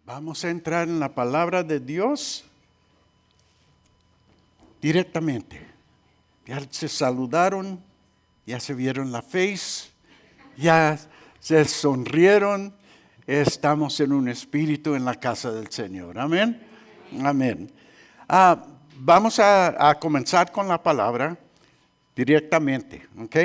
Vamos a entrar en la palabra de Dios directamente. Ya se saludaron, ya se vieron la face, ya se sonrieron. Estamos en un espíritu en la casa del Señor. Amén. Amén. Vamos a comenzar con la palabra directamente. ¿Ok?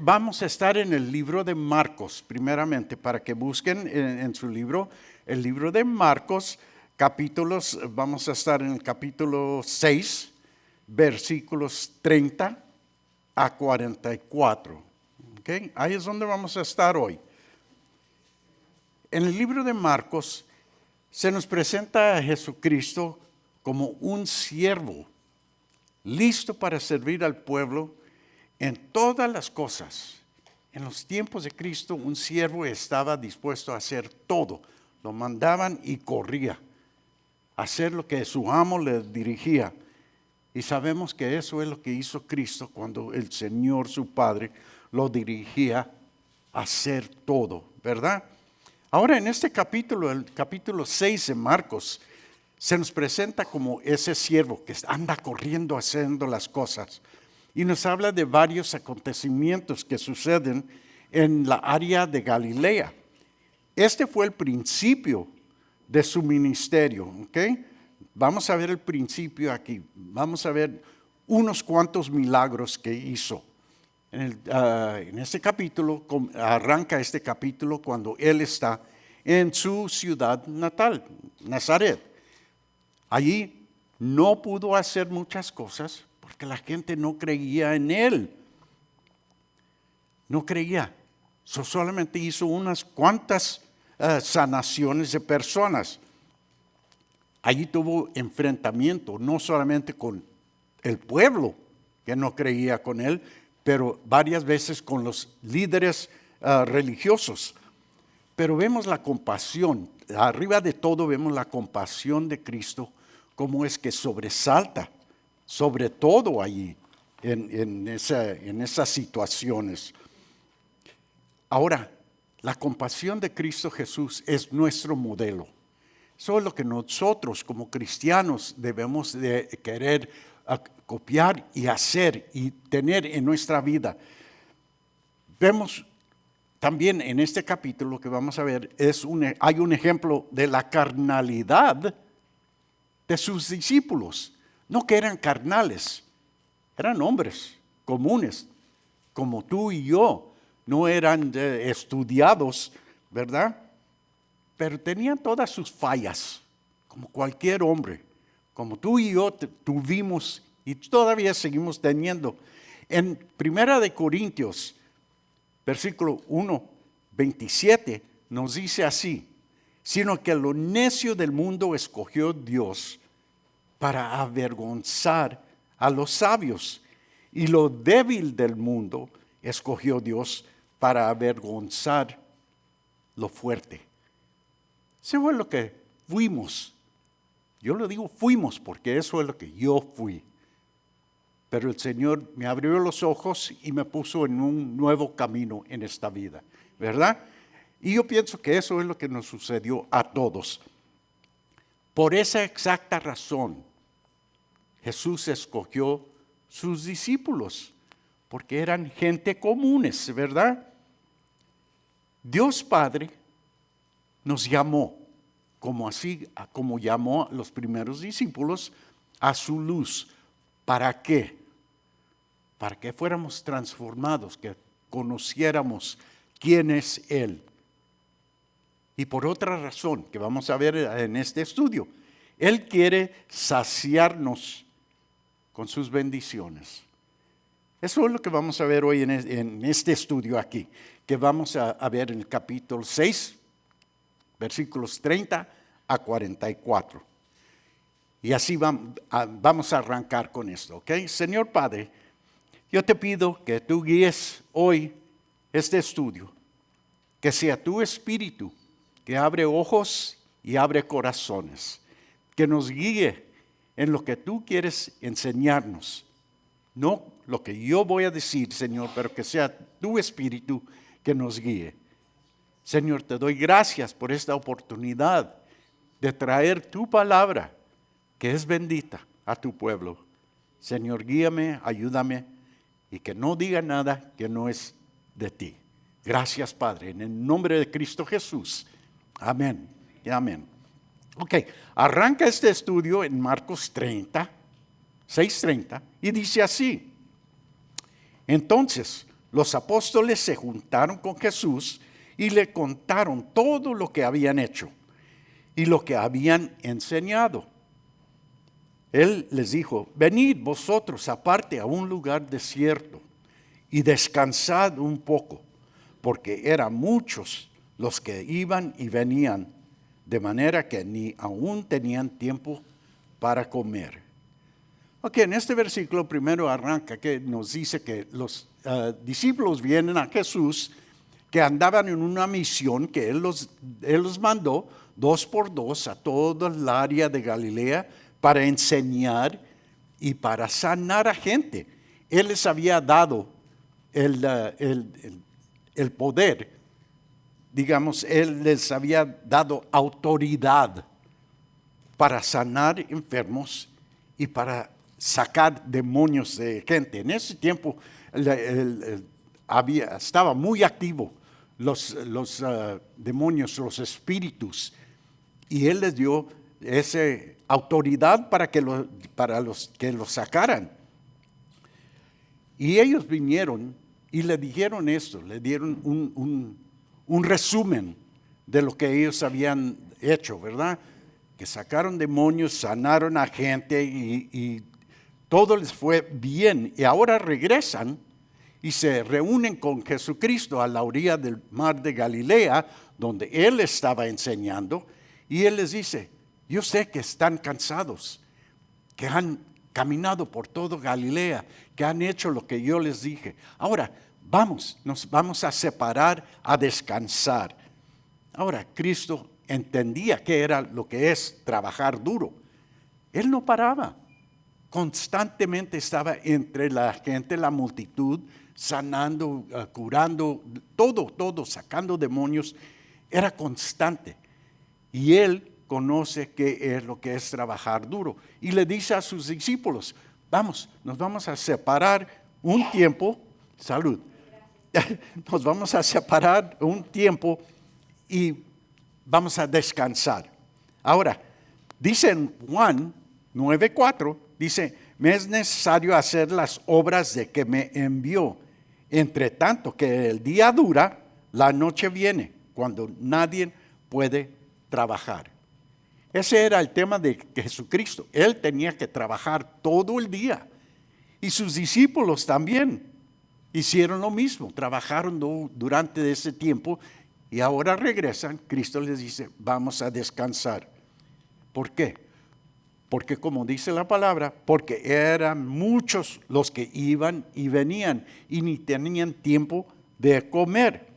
Vamos a estar en el libro de Marcos, primeramente, para que busquen en su libro, el libro de Marcos, capítulos, vamos a estar en el capítulo 6, versículos 30 a 44. ¿Okay? Ahí es donde vamos a estar hoy. En el libro de Marcos se nos presenta a Jesucristo como un siervo, listo para servir al pueblo en todas las cosas. En los tiempos de Cristo, un siervo estaba dispuesto a hacer todo. Lo mandaban y corría a hacer lo que su amo le dirigía. Y sabemos que eso es lo que hizo Cristo cuando el Señor, su Padre, lo dirigía a hacer todo, ¿verdad? Ahora en este capítulo, el capítulo 6 de Marcos, se nos presenta como ese siervo que anda corriendo haciendo las cosas. Y nos habla de varios acontecimientos que suceden en la área de Galilea. Este fue el principio de su ministerio. ¿Okay? Vamos a ver el principio aquí. Vamos a ver unos cuantos milagros que hizo. En este capítulo, arranca este capítulo cuando él está en su ciudad natal, Nazaret. Allí no pudo hacer muchas cosas porque la gente no creía en él. No creía. Solamente hizo unas cuantas sanaciones de personas. Allí tuvo enfrentamiento, no solamente con el pueblo que no creía con él, pero varias veces con los líderes religiosos. Pero vemos la compasión, arriba de todo vemos la compasión de Cristo, cómo es que sobresalta sobre todo allí, en esas situaciones. Ahora, la compasión de Cristo Jesús es nuestro modelo. Eso es lo que nosotros como cristianos debemos de querer copiar y hacer y tener en nuestra vida. Vemos también en este capítulo que vamos a ver, hay un ejemplo de la carnalidad de sus discípulos. No que eran carnales, eran hombres comunes, como tú y yo. No eran estudiados, ¿verdad? Pero tenían todas sus fallas, como cualquier hombre, como tú y yo tuvimos y todavía seguimos teniendo. En 1 Corintios, versículo 1, 27, nos dice así: sino que lo necio del mundo escogió Dios para avergonzar a los sabios, y lo débil del mundo escogió Dios para avergonzar lo fuerte. Eso fue lo que fuimos. Yo lo digo fuimos porque eso es lo que yo fui. Pero el Señor me abrió los ojos y me puso en un nuevo camino en esta vida, ¿verdad? Y yo pienso que eso es lo que nos sucedió a todos. Por esa exacta razón, Jesús escogió sus discípulos, porque eran gente comunes, ¿verdad? Dios Padre nos llamó, como llamó a los primeros discípulos, a su luz. ¿Para qué? Para que fuéramos transformados, que conociéramos quién es Él. Y por otra razón, que vamos a ver en este estudio, Él quiere saciarnos con sus bendiciones. Eso es lo que vamos a ver hoy en este estudio aquí, que vamos a ver en el capítulo 6, versículos 30 a 44. Y así vamos a arrancar con esto, ¿ok? Señor Padre, yo te pido que tú guíes hoy este estudio, que sea tu Espíritu que abre ojos y abre corazones, que nos guíe en lo que tú quieres enseñarnos. No lo que yo voy a decir, Señor, pero que sea tu Espíritu que nos guíe. Señor, te doy gracias por esta oportunidad de traer tu palabra, que es bendita, a tu pueblo. Señor, guíame, ayúdame y que no diga nada que no es de ti. Gracias, Padre, en el nombre de Cristo Jesús. Amén y amén. Ok, arranca este estudio en Marcos 30, 6:30, y dice así: entonces los apóstoles se juntaron con Jesús y le contaron todo lo que habían hecho y lo que habían enseñado. Él les dijo: venid vosotros aparte a un lugar desierto y descansad un poco, porque eran muchos los que iban y venían, de manera que ni aún tenían tiempo para comer. Ok, en este versículo primero arranca que nos dice que los discípulos vienen a Jesús, que andaban en una misión que Él los mandó 2 por 2 a todo el área de Galilea para enseñar y para sanar a gente. Él les había dado el poder, digamos, Él les había dado autoridad para sanar enfermos y para sacar demonios de gente. En ese tiempo estaba muy activo los demonios, los espíritus, y Él les dio esa autoridad para los que los sacaran. Y ellos vinieron y le dijeron esto, le dieron un resumen de lo que ellos habían hecho, ¿verdad? Que sacaron demonios, sanaron a gente y todo les fue bien. Y ahora regresan y se reúnen con Jesucristo a la orilla del mar de Galilea, donde Él estaba enseñando, y Él les dice: yo sé que están cansados, que han caminado por todo Galilea, que han hecho lo que yo les dije. Ahora, nos vamos a separar a descansar. Ahora, Cristo entendía qué era lo que es trabajar duro. Él no paraba. Constantemente estaba entre la gente, la multitud, sanando, curando, todo, sacando demonios. Era constante. Y Él conoce qué es lo que es trabajar duro. Y le dice a sus discípulos: nos vamos a separar un tiempo, salud, nos vamos a separar un tiempo y vamos a descansar. Ahora, dice en Juan 9:4, dice: me es necesario hacer las obras de que me envió. Entre tanto que el día dura, la noche viene, cuando nadie puede trabajar. Ese era el tema de Jesucristo. Él tenía que trabajar todo el día. Y sus discípulos también hicieron lo mismo. Trabajaron durante ese tiempo y ahora regresan. Cristo les dice: vamos a descansar. ¿Por qué? Porque como dice la palabra, porque eran muchos los que iban y venían y ni tenían tiempo de comer.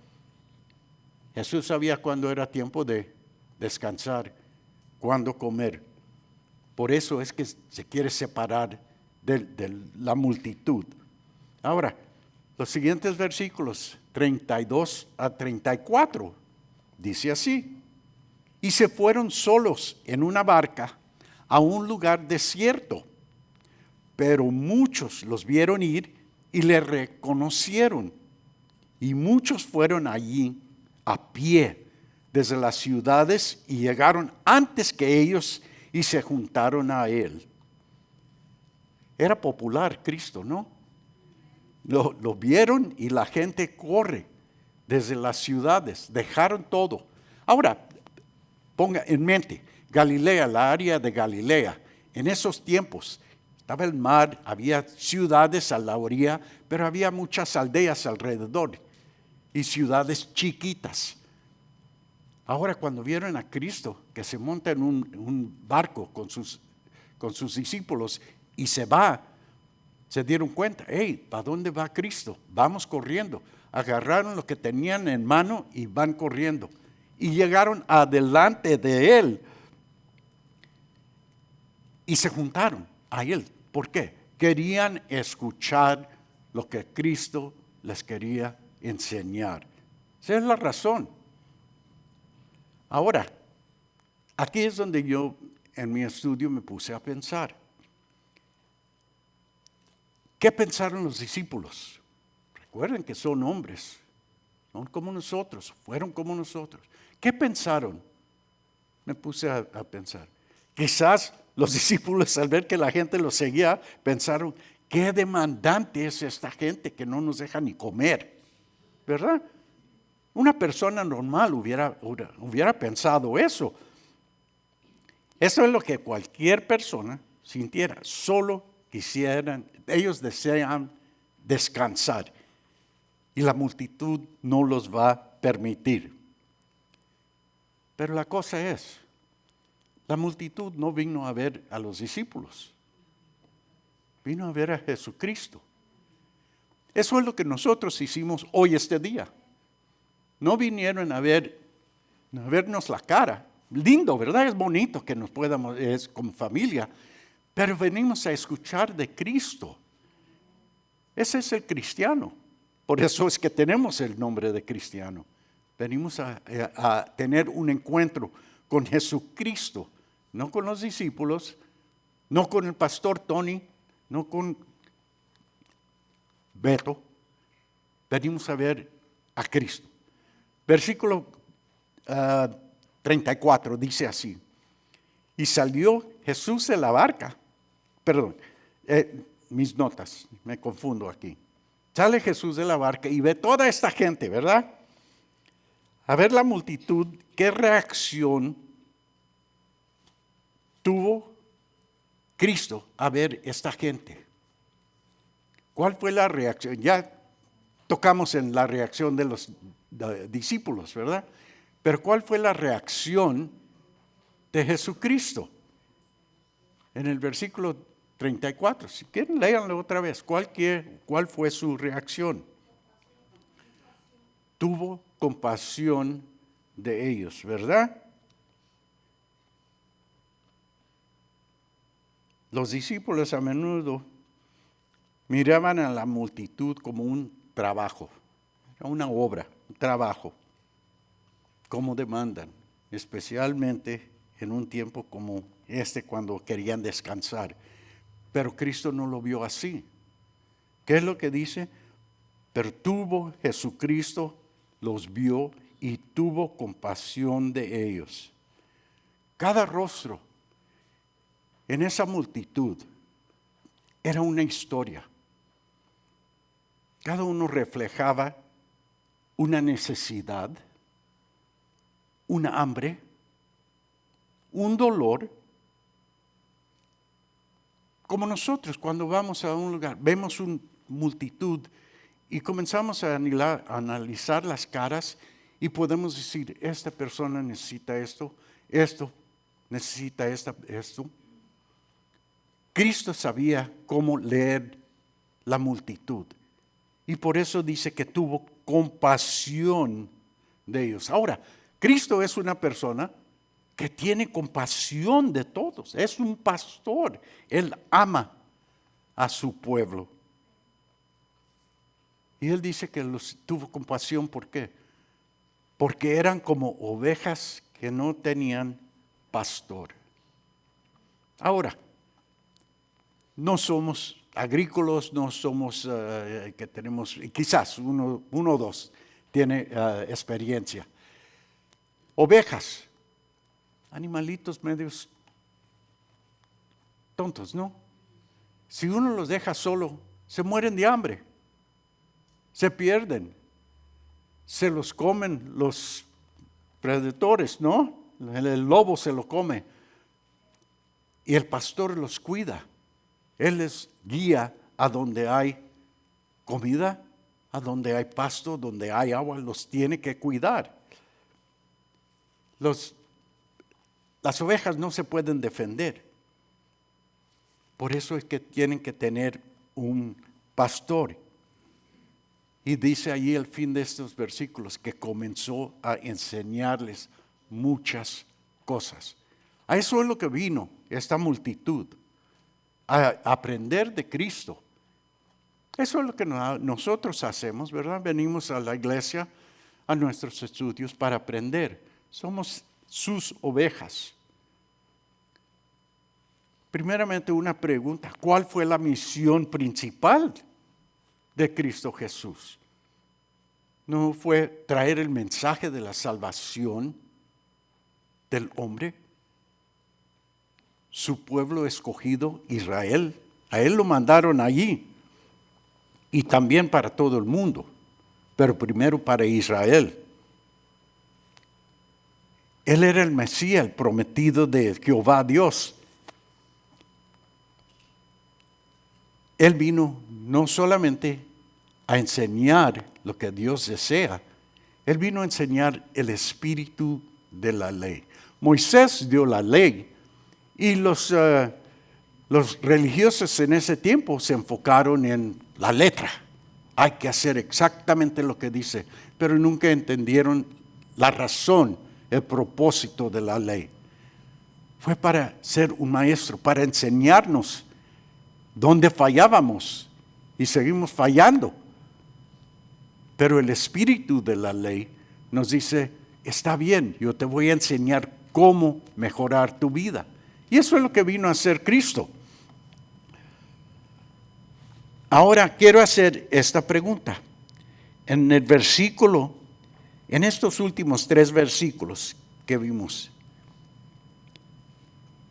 Jesús sabía cuándo era tiempo de descansar, cuándo comer. Por eso es que se quiere separar de la multitud. Ahora, los siguientes versículos 32 a 34 dice así: y se fueron solos en una barca a un lugar desierto, pero muchos los vieron ir y le reconocieron, y muchos fueron allí a pie desde las ciudades y llegaron antes que ellos y se juntaron a Él. Era popular Cristo, ¿no? Lo vieron y la gente corre desde las ciudades, dejaron todo. Ahora, ponga en mente, Galilea, la área de Galilea, en esos tiempos estaba el mar, había ciudades a la orilla, pero había muchas aldeas alrededor y ciudades chiquitas. Ahora, cuando vieron a Cristo que se monta en un barco con sus discípulos y se va, se dieron cuenta: hey, ¿para dónde va Cristo? Vamos corriendo. Agarraron lo que tenían en mano y van corriendo. Y llegaron adelante de Él. Y se juntaron a Él. ¿Por qué? Querían escuchar lo que Cristo les quería enseñar. Esa es la razón. Ahora, aquí es donde yo en mi estudio me puse a pensar. ¿Qué pensaron los discípulos? Recuerden que son hombres, son como nosotros, fueron como nosotros. ¿Qué pensaron? Me puse a pensar. Quizás los discípulos al ver que la gente los seguía, pensaron, qué demandante es esta gente que no nos deja ni comer, ¿verdad? Una persona normal hubiera pensado eso. Eso es lo que cualquier persona sintiera, solo quisieran, ellos desean descansar y la multitud no los va a permitir. Pero la cosa es, la multitud no vino a ver a los discípulos, vino a ver a Jesucristo. Eso es lo que nosotros hicimos hoy este día. No vinieron a vernos la cara. Lindo, ¿verdad? Es bonito que nos podamos, es como familia, pero venimos a escuchar de Cristo. Ese es el cristiano. Por eso es que tenemos el nombre de cristiano. Venimos a tener un encuentro con Jesucristo, no con los discípulos, no con el pastor Tony, no con Beto. Venimos a ver a Cristo. Versículo 34 dice así: y salió Jesús de la barca. Perdón, mis notas, me confundo aquí. Sale Jesús de la barca y ve toda esta gente, ¿verdad? A ver la multitud, ¿qué reacción tuvo Cristo a ver esta gente? ¿Cuál fue la reacción? Ya tocamos en la reacción de los discípulos, ¿verdad? Pero ¿cuál fue la reacción de Jesucristo? En el versículo 34, si quieren léanlo otra vez. ¿Cuál fue su reacción? Tuvo compasión de ellos, ¿verdad? Los discípulos a menudo miraban a la multitud como un trabajo, una obra, un trabajo, como demandan, especialmente en un tiempo como este cuando querían descansar. Pero Cristo no lo vio así. ¿Qué es lo que dice? Pero tuvo Jesucristo, los vio y tuvo compasión de ellos. Cada rostro en esa multitud era una historia. Cada uno reflejaba una necesidad, una hambre, un dolor. Como nosotros cuando vamos a un lugar, vemos una multitud y comenzamos a analizar las caras y podemos decir, esta persona necesita esto necesita esto. Cristo sabía cómo leer la multitud y por eso dice que tuvo compasión de ellos. Ahora, Cristo es una persona que tiene compasión de todos, es un pastor, Él ama a su pueblo. Y Él dice que los tuvo compasión, ¿por qué? Porque eran como ovejas que no tenían pastor. Ahora, no somos agrícolas, no somos que tenemos, quizás uno o dos tiene experiencia. Ovejas, animalitos medios tontos, ¿no? Si uno los deja solo, se mueren de hambre, se pierden, se los comen los predadores, ¿no? El lobo se lo come y el pastor los cuida. Él les guía a donde hay comida, a donde hay pasto, donde hay agua, los tiene que cuidar. Las ovejas no se pueden defender. Por eso es que tienen que tener un pastor. Y dice allí al fin de estos versículos que comenzó a enseñarles muchas cosas. A eso es lo que vino esta multitud, a aprender de Cristo. Eso es lo que nosotros hacemos, ¿verdad? Venimos a la iglesia, a nuestros estudios para aprender. Somos sus ovejas. Primeramente una pregunta, ¿cuál fue la misión principal de Cristo Jesús? ¿No fue traer el mensaje de la salvación del hombre? Su pueblo escogido, Israel, a él lo mandaron allí y también para todo el mundo, pero primero para Israel. Él era el Mesías, el prometido de Jehová Dios. Él vino no solamente a enseñar lo que Dios desea, Él vino a enseñar el espíritu de la ley. Moisés dio la ley y los religiosos en ese tiempo se enfocaron en la letra. Hay que hacer exactamente lo que dice, pero nunca entendieron la razón, el propósito de la ley. Fue para ser un maestro, para enseñarnos dónde fallábamos y seguimos fallando. Pero el espíritu de la ley nos dice, está bien, yo te voy a enseñar cómo mejorar tu vida. Y eso es lo que vino a hacer Cristo. Ahora quiero hacer esta pregunta. En el versículo, en estos últimos 3 versículos que vimos,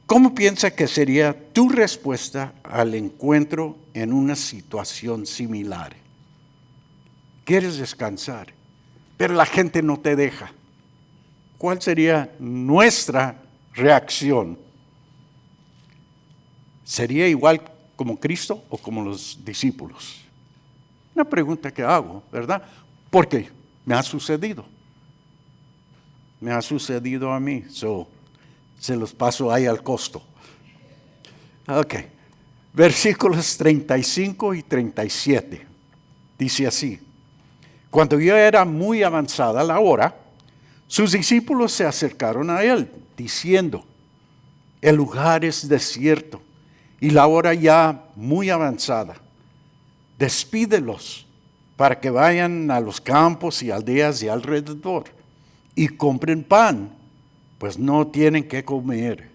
¿cómo piensa que sería tu respuesta al encuentro en una situación similar? Quieres descansar, pero la gente no te deja. ¿Cuál sería nuestra reacción? ¿Sería igual como Cristo o como los discípulos? Una pregunta que hago, ¿verdad? Porque me ha sucedido. Me ha sucedido a mí. Se los paso ahí al costo. Ok. Versículos 35 y 37. Dice así. Cuando ya era muy avanzada la hora, sus discípulos se acercaron a él, diciendo, el lugar es desierto y la hora ya muy avanzada. Despídelos para que vayan a los campos y aldeas de alrededor y compren pan, pues no tienen qué comer.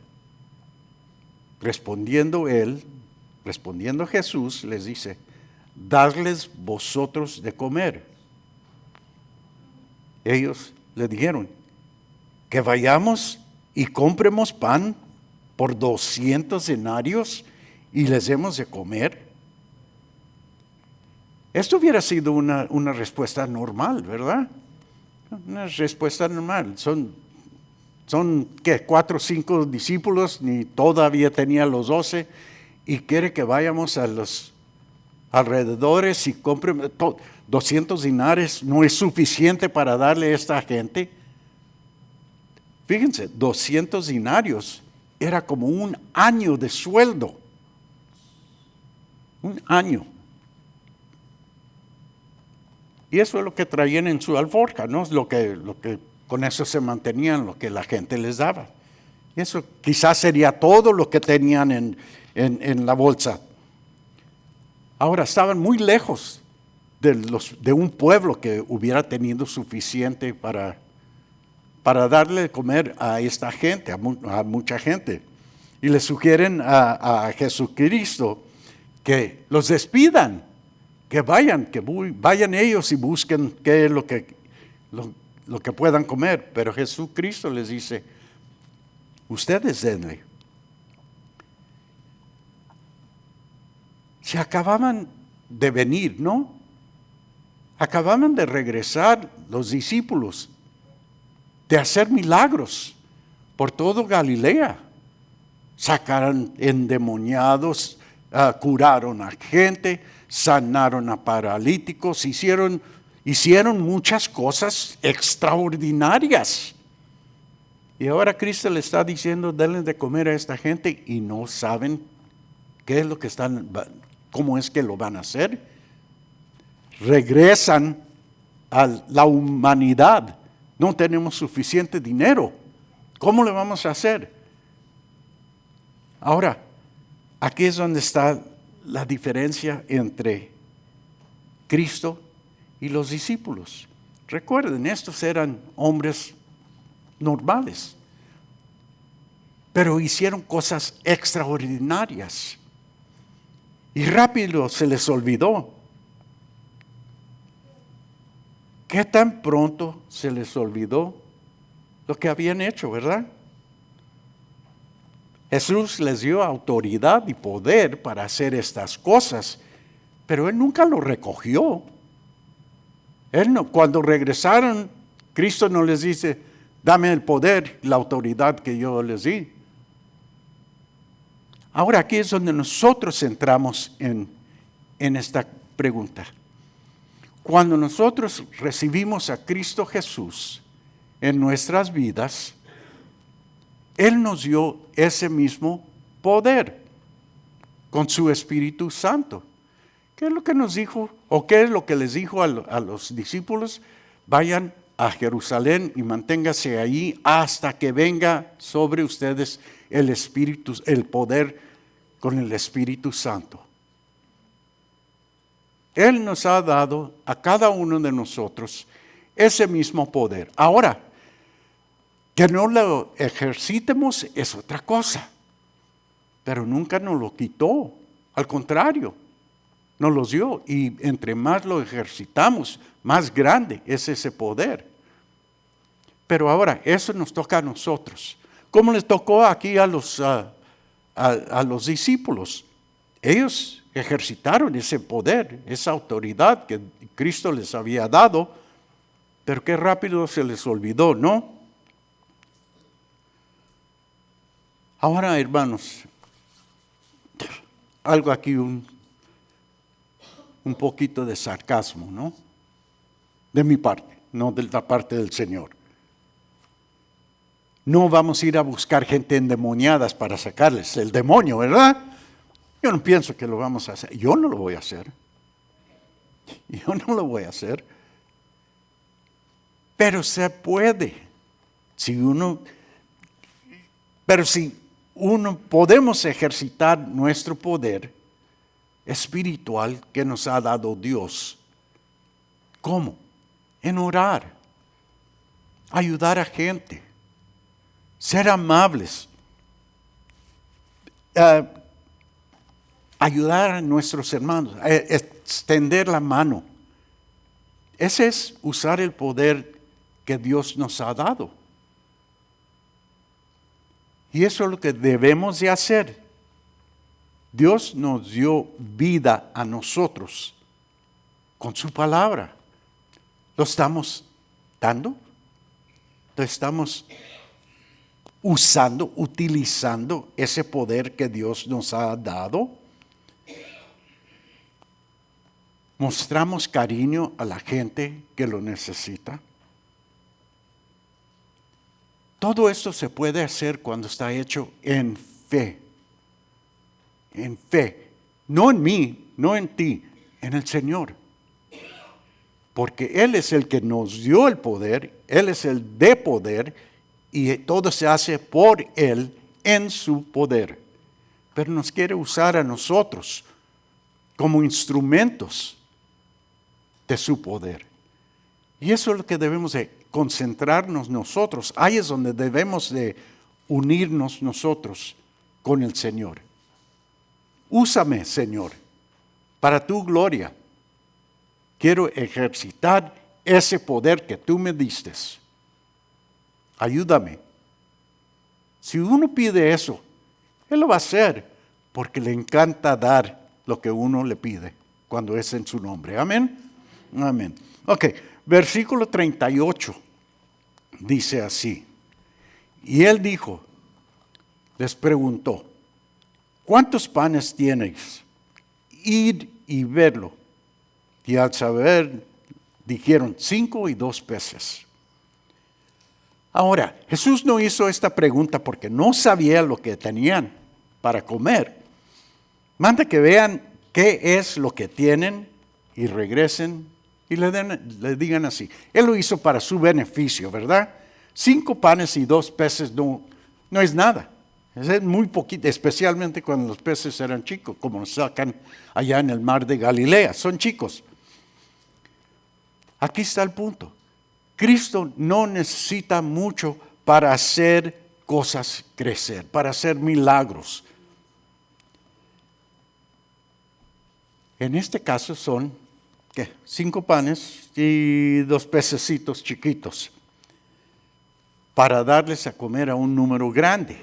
Respondiendo Jesús, les dice, dadles vosotros de comer. Ellos le dijeron, que vayamos y compremos pan por 200 denarios y les demos de comer. Esto hubiera sido una respuesta normal, ¿verdad? Una respuesta normal. Son ¿qué? 4 o 5 discípulos, ni todavía tenía los 12, y quiere que vayamos a los alrededores y compremos 200 dinares, no es suficiente para darle a esta gente. Fíjense, 200 dinarios era como un año de sueldo. Un año. Y eso es lo que traían en su alforja, ¿no? Lo que con eso se mantenían, lo que la gente les daba. Y eso quizás sería todo lo que tenían en la bolsa. Ahora estaban muy lejos de un pueblo que hubiera tenido suficiente para darle de comer a esta gente, a mucha gente. Y le sugieren a Jesucristo que los despidan, que vayan ellos y busquen qué es lo que puedan comer. Pero Jesucristo les dice, ustedes denle. Se acababan de venir, ¿no? Acababan de regresar los discípulos, de hacer milagros por todo Galilea. Sacaron endemoniados, curaron a gente, sanaron a paralíticos, hicieron muchas cosas extraordinarias. Y ahora Cristo le está diciendo, denle de comer a esta gente y no saben qué es lo que cómo es que lo van a hacer. Regresan a la humanidad. No tenemos suficiente dinero. ¿Cómo le vamos a hacer? Ahora, aquí es donde está la diferencia entre Cristo y los discípulos. Recuerden, estos eran hombres normales. pero hicieron cosas extraordinarias. Y rápido se les olvidó. ¿Qué tan pronto se les olvidó lo que habían hecho, verdad? Jesús les dio autoridad y poder para hacer estas cosas, pero Él nunca lo recogió. Cuando regresaron, Cristo no les dice, dame el poder, la autoridad que yo les di. Ahora aquí es donde nosotros entramos en esta pregunta. Cuando nosotros recibimos a Cristo Jesús en nuestras vidas, Él nos dio ese mismo poder con su Espíritu Santo. ¿Qué es lo que nos dijo? ¿O qué es lo que les dijo a los discípulos? Vayan a Jerusalén y manténgase ahí hasta que venga sobre ustedes el Espíritu, el poder con el Espíritu Santo. Él nos ha dado a cada uno de nosotros ese mismo poder. Ahora, que no lo ejercitemos es otra cosa, pero nunca nos lo quitó. Al contrario, nos los dio, y entre más lo ejercitamos, más grande es ese poder. Pero ahora, eso nos toca a nosotros. ¿Cómo les tocó aquí a los discípulos? Ellos ejercitaron ese poder, esa autoridad que Cristo les había dado, pero qué rápido se les olvidó, ¿no? Ahora, hermanos, algo aquí, un poquito de sarcasmo, ¿no? De mi parte, no de la parte del Señor. No vamos a ir a buscar gente endemoniadas para sacarles el demonio, ¿verdad? Yo no pienso que lo vamos a hacer. Yo no lo voy a hacer. Yo no lo voy a hacer. Pero se puede. Pero si uno podemos ejercitar nuestro poder espiritual que nos ha dado Dios. ¿Cómo? En orar, ayudar a gente, ser amables, ayudar a nuestros hermanos, extender la mano. Ese es usar el poder que Dios nos ha dado. Y eso es lo que debemos de hacer. Dios nos dio vida a nosotros con su palabra. ¿Lo estamos dando? ¿Lo estamos usando, utilizando ese poder que Dios nos ha dado? ¿Mostramos cariño a la gente que lo necesita? Todo esto se puede hacer cuando está hecho en fe. En fe. No en mí, no en ti, en el Señor. Porque Él es el que nos dio el poder, Él es el de poder, y todo se hace por Él en su poder. Pero nos quiere usar a nosotros como instrumentos de su poder. Y eso es lo que debemos de concentrarnos nosotros. Ahí es donde debemos de unirnos nosotros con el Señor. Úsame, Señor, para tu gloria. Quiero ejercitar ese poder que tú me diste. Ayúdame. Si uno pide eso, Él lo va a hacer porque le encanta dar lo que uno le pide cuando es en su nombre. Amén. Amén. Ok, versículo 38 dice así. Y Él dijo, les preguntó, ¿cuántos panes tienes? Id y verlo. Y al saber, dijeron 5 y 2 peces. Ahora, Jesús no hizo esta pregunta porque no sabía lo que tenían para comer. Manda que vean qué es lo que tienen y regresen y le digan así. Él lo hizo para su beneficio, ¿verdad? 5 panes y 2 peces no es nada. Es muy poquito, especialmente cuando los peces eran chicos, como los sacan allá en el mar de Galilea. Son chicos. Aquí está el punto. Cristo no necesita mucho para hacer cosas crecer, para hacer milagros. En este caso son, ¿qué? 5 panes y 2 pececitos chiquitos para darles a comer a un número grande.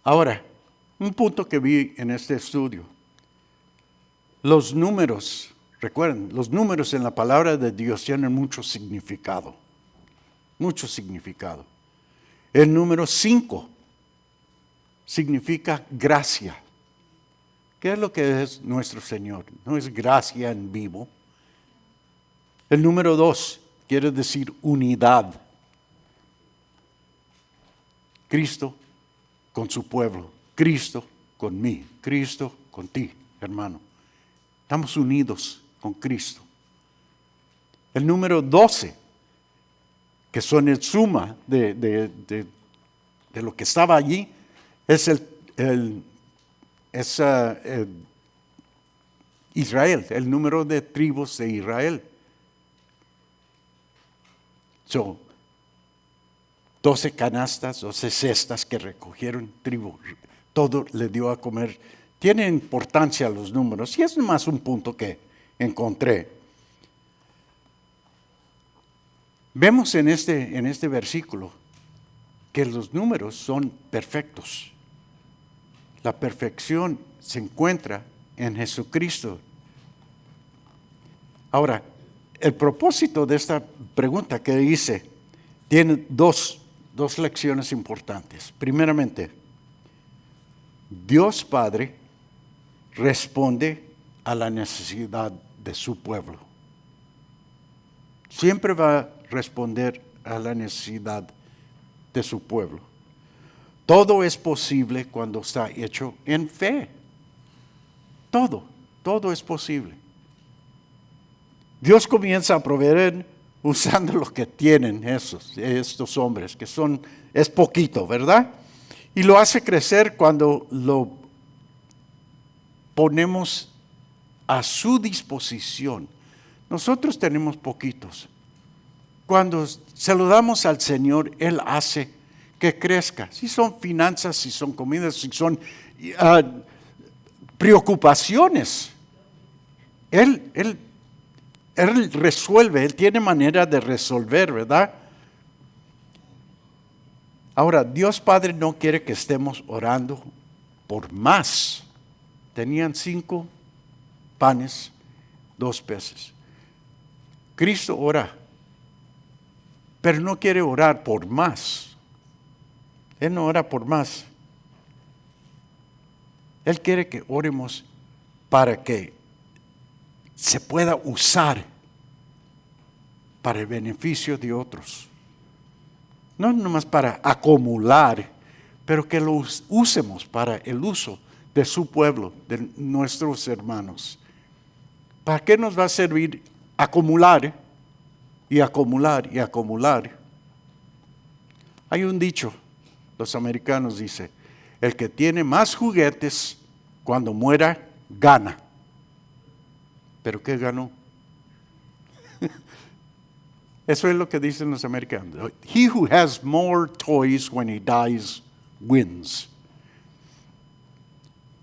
Ahora, un punto que vi en este estudio. Los números, recuerden, los números en la palabra de Dios tienen mucho significado. Mucho significado. El número 5 significa gracia. ¿Qué es lo que es nuestro Señor? No es gracia en vivo. El número 2 quiere decir unidad. Cristo con su pueblo, Cristo con mí, Cristo con ti, hermano. Estamos unidos con Cristo. El número 12, que son el suma de lo que estaba allí, es Israel, el número de tribus de Israel. 12 canastas, 12 cestas que recogieron tribu, todo le dio a comer. Tiene importancia los números y es más un punto que encontré. Vemos en este versículo que los números son perfectos. La perfección se encuentra en Jesucristo. Ahora, el propósito de esta pregunta que hice tiene dos lecciones importantes. Primeramente, Dios Padre responde a la necesidad de su pueblo. Siempre va a responder a la necesidad de su pueblo. Todo es posible cuando está hecho en fe. Todo es posible. Dios comienza a proveer usando lo que tienen estos hombres, que es poquito, ¿verdad? Y lo hace crecer cuando lo ponemos a su disposición. Nosotros tenemos poquitos. Cuando se lo damos al Señor, Él hace que crezca. Si son finanzas, si son comidas, si son preocupaciones. Él resuelve, Él tiene manera de resolver, ¿verdad? Ahora, Dios Padre no quiere que estemos orando por más. Tenían 5 panes, 2 peces. Cristo ora, pero no quiere orar por más. Él no ora por más. Él quiere que oremos para que se pueda usar para el beneficio de otros. No nomás para acumular, pero que lo usemos para el uso de su pueblo, de nuestros hermanos. ¿Para qué nos va a servir acumular y acumular y acumular? Hay un dicho, los americanos dicen, el que tiene más juguetes cuando muera, gana. ¿Pero qué ganó? Eso es lo que dicen los americanos. He who has more toys when he dies wins.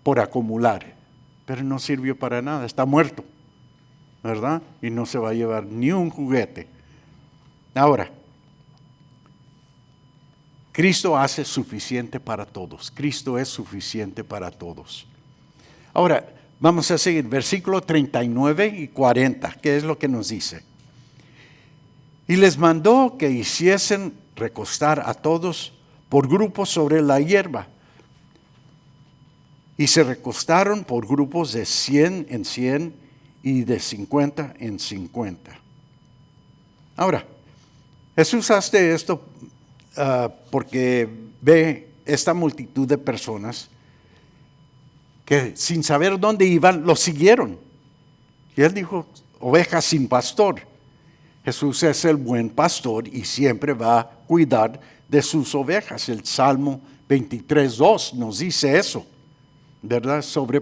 Por acumular. Pero no sirvió para nada, está muerto, ¿verdad? Y no se va a llevar ni un juguete. Ahora, Cristo hace suficiente para todos. Cristo es suficiente para todos. Ahora, vamos a seguir, versículo 39 y 40. ¿Qué es lo que nos dice? Y les mandó que hiciesen recostar a todos por grupos sobre la hierba. Y se recostaron por grupos de 100 en 100 y de 50 en 50. Ahora, Jesús hace esto porque ve esta multitud de personas que sin saber dónde iban, lo siguieron. Y él dijo, ovejas sin pastor. Jesús es el buen pastor y siempre va a cuidar de sus ovejas. El Salmo 23:2 nos dice eso, ¿verdad? Sobre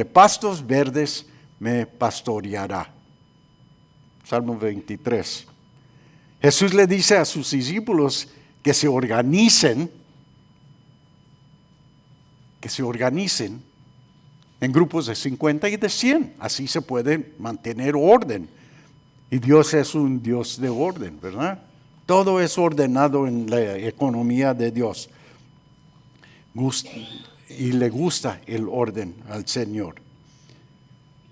pastos verdes me pastoreará. Salmo 23. Jesús le dice a sus discípulos que se organicen en grupos de 50 y de 100. Así se puede mantener orden. Y Dios es un Dios de orden, ¿verdad? Todo es ordenado en la economía de Dios. Y le gusta el orden al Señor.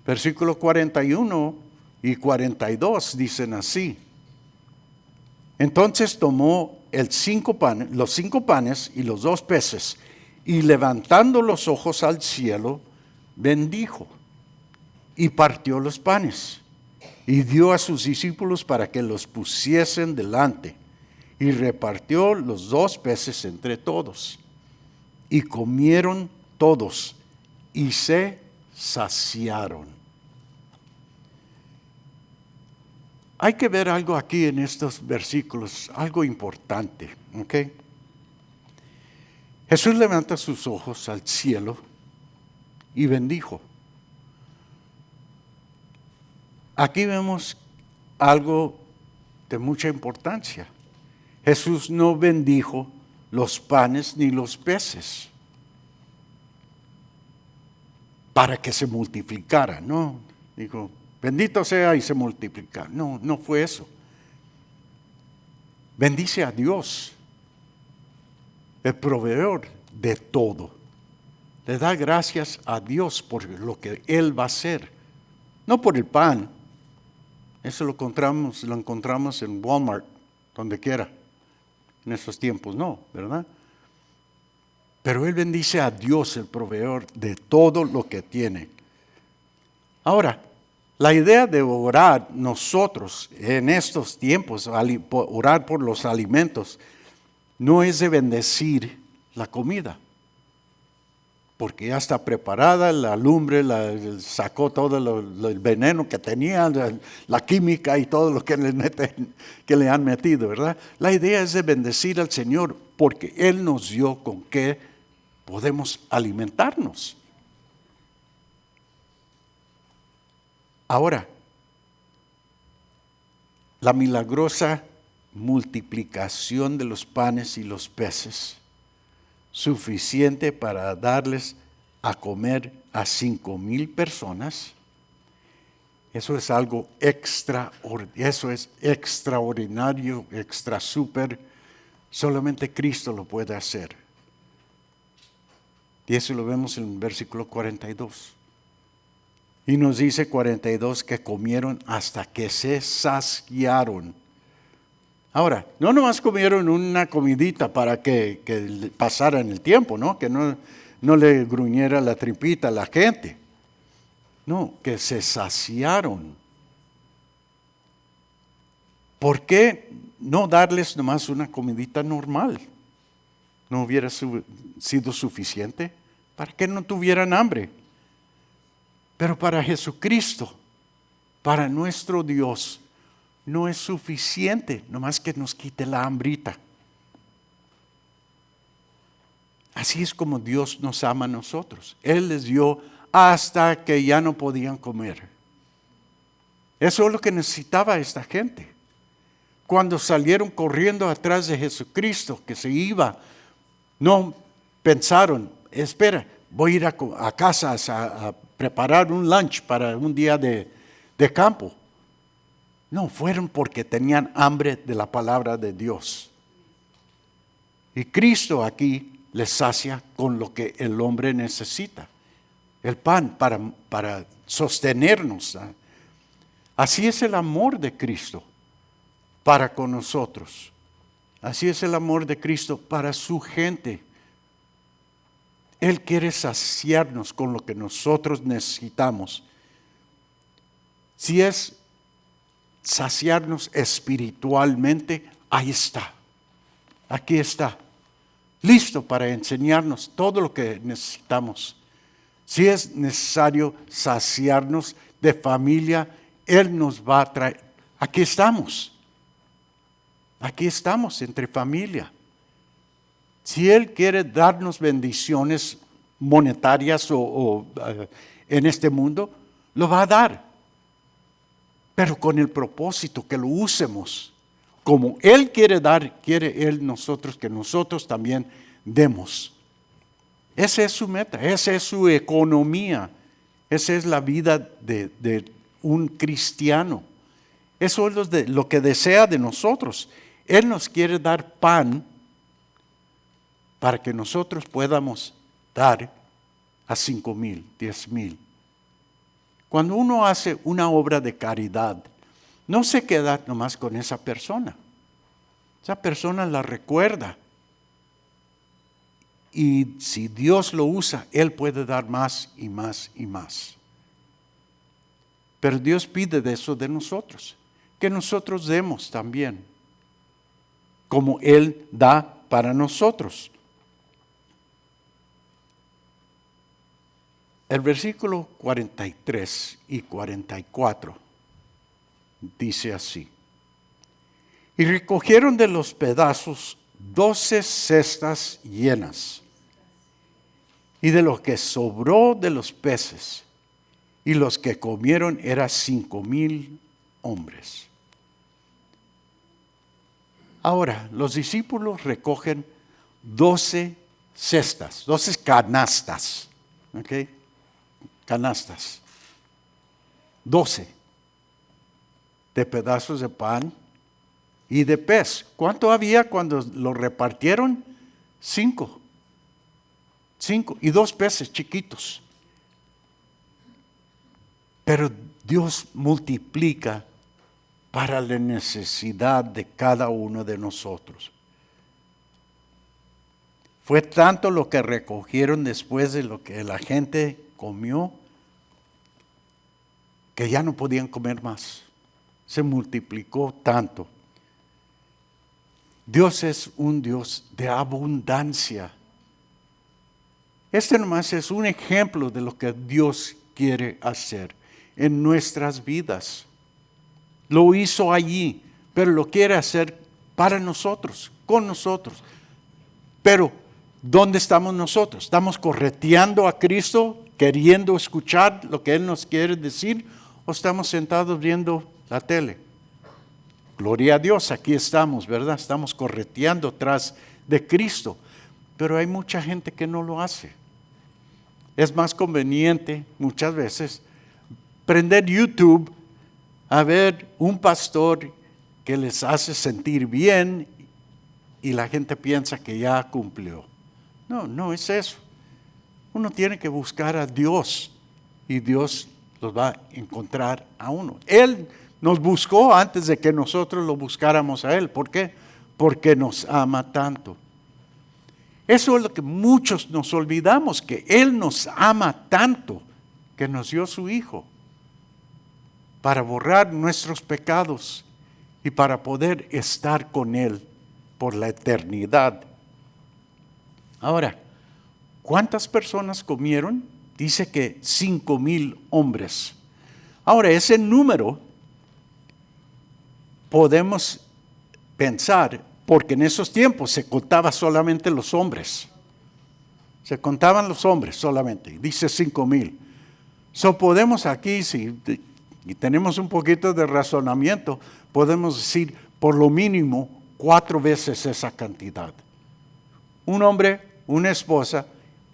Versículo 41 y 42 dicen así. Entonces tomó los 5 panes y los 2 peces, y levantando los ojos al cielo, bendijo y partió los panes y dio a sus discípulos para que los pusiesen delante, y repartió los 2 peces entre todos, y comieron todos y se saciaron. Hay que ver algo aquí en estos versículos, algo importante, ¿ok? Jesús levanta sus ojos al cielo y bendijo. Aquí vemos algo de mucha importancia. Jesús no bendijo los panes ni los peces para que se multiplicara, no. Dijo, bendito sea y se multiplica. No, no fue eso. Bendice a Dios, el proveedor de todo. Le da gracias a Dios por lo que Él va a hacer. No por el pan. Eso lo encontramos en Walmart, donde quiera. En estos tiempos no, ¿verdad? Pero Él bendice a Dios, el proveedor de todo lo que tiene. Ahora, la idea de orar nosotros en estos tiempos, orar por los alimentos, no es de bendecir la comida, porque ya está preparada, la lumbre sacó todo el veneno que tenía, la química y todo lo que le han metido, ¿verdad? La idea es de bendecir al Señor, porque Él nos dio con qué podemos alimentarnos. Ahora, la milagrosa multiplicación de los panes y los peces, suficiente para darles a comer a 5,000 personas, eso es algo extraordinario, extra súper, solamente Cristo lo puede hacer. Y eso lo vemos en el versículo 42. Y nos dice 42 que comieron hasta que se saciaron. Ahora, no nomás comieron una comidita para que pasaran el tiempo, ¿no? Que no le gruñera la tripita a la gente. No, que se saciaron. ¿Por qué no darles nomás una comidita normal? ¿No hubiera sido suficiente para que no tuvieran hambre? Pero para Jesucristo, para nuestro Dios, no es suficiente, nomás que nos quite la hambrita. Así es como Dios nos ama a nosotros. Él les dio hasta que ya no podían comer. Eso es lo que necesitaba esta gente. Cuando salieron corriendo atrás de Jesucristo, que se iba, no pensaron, espera, voy a ir a casa a preparar un lunch para un día de campo. No, fueron porque tenían hambre de la palabra de Dios. Y Cristo aquí les sacia con lo que el hombre necesita. El pan para sostenernos. Así es el amor de Cristo para con nosotros. Así es el amor de Cristo para su gente. Él quiere saciarnos con lo que nosotros necesitamos. Si es saciarnos espiritualmente, ahí está. Aquí está. Listo para enseñarnos todo lo que necesitamos. Si es necesario saciarnos de familia, Él nos va a traer. Aquí estamos. Aquí estamos entre familia. Si Él quiere darnos bendiciones monetarias o en este mundo, lo va a dar. Pero con el propósito que lo usemos como Él quiere dar, quiere Él que nosotros también demos. Esa es su meta, esa es su economía, esa es la vida de un cristiano. Eso es lo que desea de nosotros. Él nos quiere dar pan para que nosotros podamos dar a 5,000, 10,000. Cuando uno hace una obra de caridad, no se queda nomás con esa persona. Esa persona la recuerda. Y si Dios lo usa, Él puede dar más y más y más. Pero Dios pide de eso de nosotros, que nosotros demos también, como Él da para nosotros. El versículo 43 y 44 dice así: y recogieron de los pedazos 12 cestas llenas, y de lo que sobró de los peces, y los que comieron eran 5,000 hombres. Ahora, los discípulos recogen 12 cestas, 12 canastas, ¿ok? Canastas, 12 de pedazos de pan y de pez. ¿Cuánto había cuando lo repartieron? 5 y 2 peces chiquitos. Pero Dios multiplica para la necesidad de cada uno de nosotros. Fue tanto lo que recogieron después de lo que la gente comió, que ya no podían comer más. Se multiplicó tanto. Dios es un Dios de abundancia. Este nomás es un ejemplo de lo que Dios quiere hacer en nuestras vidas. Lo hizo allí, pero lo quiere hacer para nosotros, con nosotros. Pero, ¿dónde estamos nosotros? ¿Estamos correteando a Cristo, queriendo escuchar lo que Él nos quiere decir? ¿O estamos sentados viendo la tele? Gloria a Dios, aquí estamos, ¿verdad? Estamos correteando tras de Cristo. Pero hay mucha gente que no lo hace. Es más conveniente, muchas veces, prender YouTube a ver un pastor que les hace sentir bien y la gente piensa que ya cumplió. No es eso. Uno tiene que buscar a Dios y Dios los va a encontrar a uno. Él nos buscó antes de que nosotros lo buscáramos a Él. ¿Por qué? Porque nos ama tanto. Eso es lo que muchos nos olvidamos, que Él nos ama tanto que nos dio su Hijo para borrar nuestros pecados y para poder estar con Él por la eternidad. Ahora, ¿cuántas personas comieron? Dice que 5,000 hombres. Ahora, ese número podemos pensar, porque en esos tiempos se contaba solamente los hombres. Se contaban los hombres solamente. Dice 5,000. Podemos aquí, si tenemos un poquito de razonamiento, podemos decir por lo mínimo 4 veces esa cantidad. Un hombre, una esposa,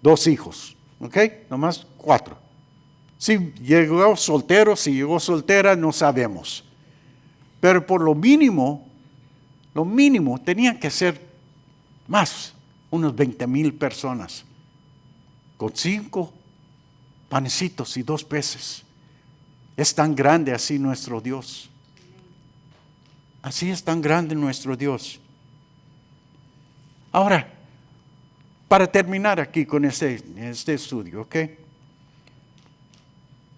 2 hijos. ¿Ok? Nomás 4. Si llegó soltero, si llegó soltera, no sabemos. Pero por lo mínimo tenían que ser más, unos 20,000 personas, con 5 panecitos y 2 peces. Es tan grande así nuestro Dios. Así es tan grande nuestro Dios. Ahora, para terminar aquí con este estudio, ¿ok?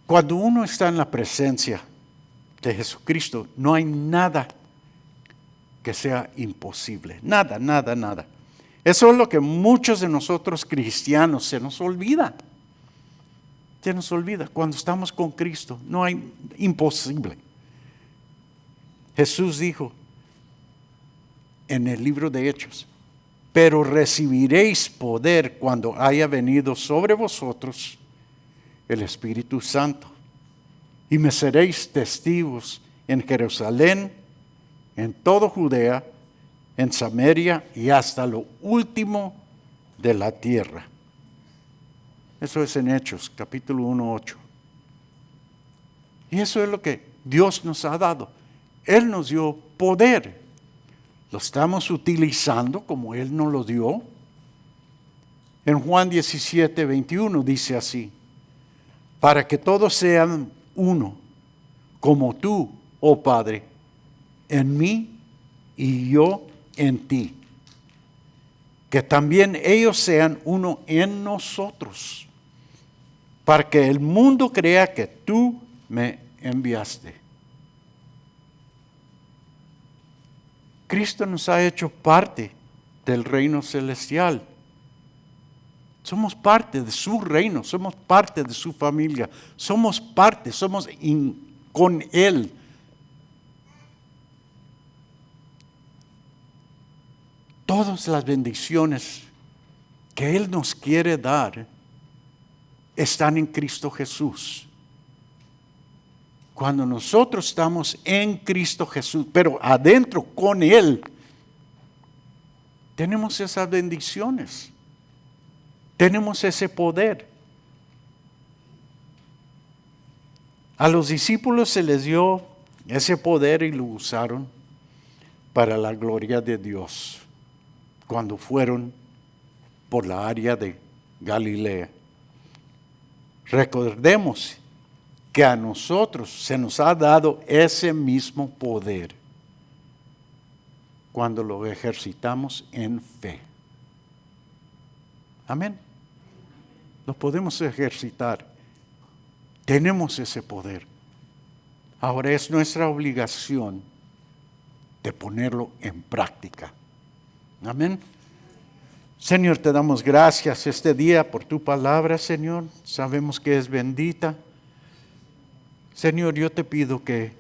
Cuando uno está en la presencia de Jesucristo, no hay nada que sea imposible. Nada. Eso es lo que muchos de nosotros cristianos se nos olvida. Se nos olvida. Cuando estamos con Cristo, no hay imposible. Jesús dijo en el libro de Hechos: pero recibiréis poder cuando haya venido sobre vosotros el Espíritu Santo. Y me seréis testigos en Jerusalén, en toda Judea, en Samaria y hasta lo último de la tierra. Eso es en Hechos, capítulo 1, 8. Y eso es lo que Dios nos ha dado. Él nos dio poder. Lo estamos utilizando como Él nos lo dio. En Juan 17, 21 dice así: para que todos sean uno, como tú, oh Padre, en mí y yo en ti. Que también ellos sean uno en nosotros, para que el mundo crea que tú me enviaste. Cristo nos ha hecho parte del reino celestial. Somos parte de su reino, somos parte de su familia, somos parte, con Él. Todas las bendiciones que Él nos quiere dar están en Cristo Jesús. Cuando nosotros estamos en Cristo Jesús, pero adentro con Él, tenemos esas bendiciones. Tenemos ese poder. A los discípulos se les dio ese poder y lo usaron para la gloria de Dios cuando fueron por la área de Galilea. Recordemos que a nosotros se nos ha dado ese mismo poder cuando lo ejercitamos en fe. Amén. Lo podemos ejercitar. Tenemos ese poder. Ahora es nuestra obligación de ponerlo en práctica. Amén. Señor, te damos gracias este día por tu palabra, Señor. Sabemos que es bendita. Señor, yo te pido que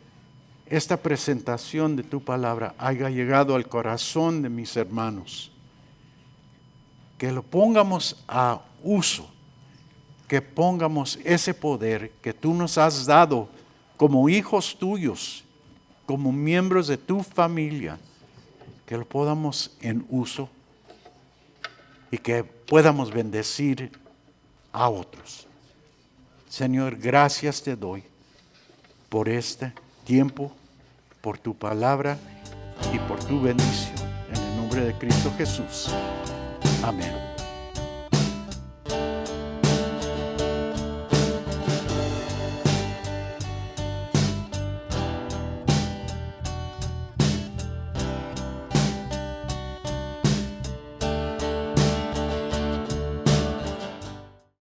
esta presentación de tu palabra haya llegado al corazón de mis hermanos. Que lo pongamos a uso. Que pongamos ese poder que tú nos has dado como hijos tuyos, como miembros de tu familia, que lo podamos en uso y que podamos bendecir a otros. Señor, gracias te doy por este tiempo, por tu palabra y por tu bendición. En el nombre de Cristo Jesús. Amén.